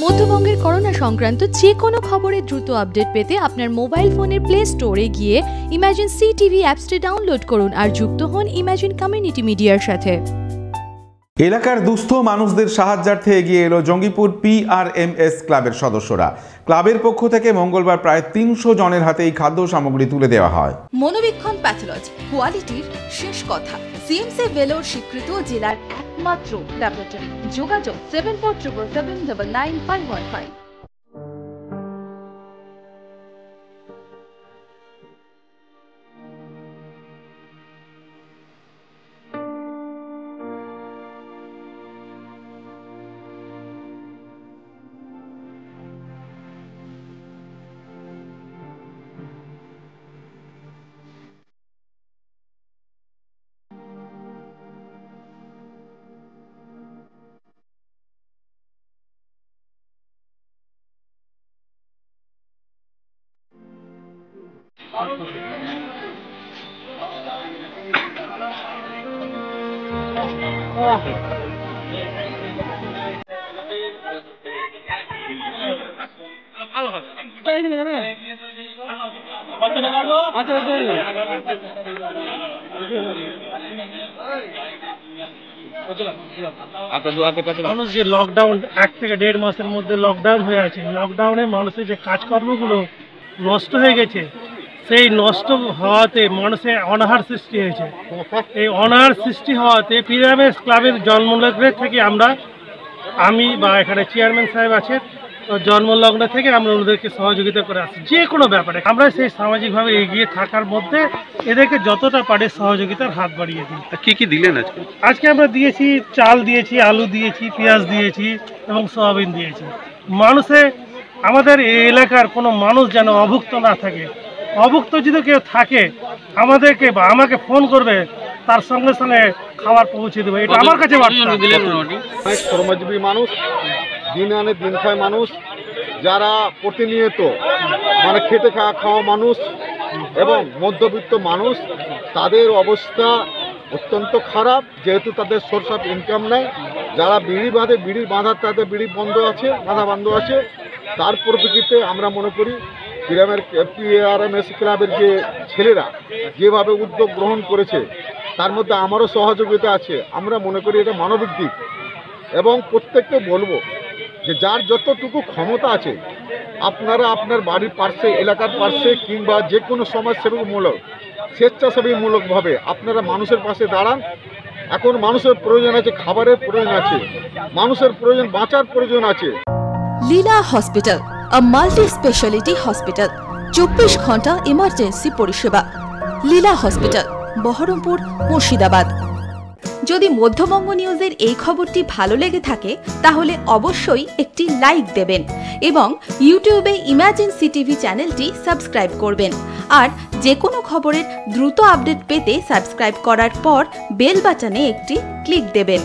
মধ্যবঙ্গের corona সংক্রান্ত যে কোনো খবরের দ্রুত আপডেট পেতে আপনার মোবাইল ফোনের প্লে স্টোরে গিয়ে ইমাজিন সিটিভি অ্যাপসটি ডাউনলোড করুন আর যুক্ত হন ইমাজিন কমিউনিটি মিডিয়ার সাথে। এলাকার দুস্থ মানুষদের সাহায্যার্থে এগিয়ে এলো জঙ্গিপুর PRMS ক্লাবের সদস্যরা। ক্লাবের পক্ষ থেকে মঙ্গলবার প্রায় 300 জনের হাতেই খাদ্য সামগ্রী তুলে দেওয়া হয়। মনোবীক্ষণ প্যাথোলজি কোয়ালিটির শেষ কথা। CMC ভেলোর স্বীকৃত জেলার একমাত্র ল্যাবরেটরি। যোগাযোগ 7477799515। মানুষ যে লকডাউন 1 থেকে 1.5 মাসের মধ্যে লকডাউন হয়ে আছে, লকডাউনে মানুষের যে কাজকর্মগুলো নষ্ট হয়ে গেছে, সেই নষ্ট হওয়াতে মানুষের অনাহার সৃষ্টি হয়েছে। এই অনাহার সৃষ্টি হওয়াতে PRMS ক্লাবের জন্মলগ্ন থেকে আমি বা এখানে চেয়ারম্যান সাহেব আছেন, জন্মলগ্ন থেকে আমরা ওদেরকে সহযোগিতা করে আসছি। যে কোনো ব্যাপারে আমরা সেই সামাজিকভাবে এগিয়ে থাকার মধ্যে এদেরকে যতটা পারে সহযোগিতার হাত বাড়িয়ে দিই। কি কি দিলেন আজকে? আমরা দিয়েছি চাল দিয়েছি, আলু দিয়েছি, পেঁয়াজ দিয়েছি এবং সয়াবিন দিয়েছি। আমাদের এই এলাকার কোনো মানুষ যেন অভুক্ত না থাকে। অভুক্ত যদি কেউ থাকে আমাদেরকে বা আমাকে ফোন করবে, তার সঙ্গে সঙ্গে খাবার পৌঁছে দেবে। এটা আমার কাছে শ্রমজীবী মানুষ, দিন আনে দিন খায় মানুষ, যারা প্রতিনিয়ত খেটে খাওয়া মানুষ এবং মধ্যবিত্ত মানুষ, তাদের অবস্থা অত্যন্ত খারাপ, যেহেতু তাদের সোর্স অফ ইনকাম নেই। যারা বিড়ি বাঁধার তাদের বিড়ি বাঁধা বন্ধ আছে। তার পরিপ্রেক্ষিতে আমরা মনে করি PRMS ক্লাবের যে ছেলেরা যেভাবে উদ্যোগ গ্রহণ করেছে, তার মধ্যে আমারও সহযোগিতা আছে। আমরা মনে করি এটা মানবিক দিক, এবং প্রত্যেককে বলবো যে যার যতটুকু ক্ষমতা আছে আপনারা আপনার বাড়ির পাশে, এলাকার পাশে কিংবা যে কোনো স্বেচ্ছাসেবীমূলকভাবে আপনারা মানুষের পাশে দাঁড়ান। এখন মানুষের প্রয়োজন আছে, খাবারের প্রয়োজন আছে, মানুষের প্রয়োজন, বাঁচার প্রয়োজন আছে। লীলা হসপিটাল, a multi-speciality hospital, 24 ঘন্টা ইমার্জেন্সি পরিষেবা। লীলা হসপিটাল, বহরমপুর, মুর্শিদাবাদ। যদি মধ্যবঙ্গ নিউজের এই খবরটি ভালো লেগে থাকে তাহলে অবশ্যই একটি লাইক দেবেন এবং ইউটিউবে ইমাজিন সিটিভি চ্যানেলটি সাবস্ক্রাইব করবেন। আর যে কোনো খবরের দ্রুত আপডেট পেতে সাবস্ক্রাইব করার পর বেল বাটনে একটি ক্লিক দেবেন।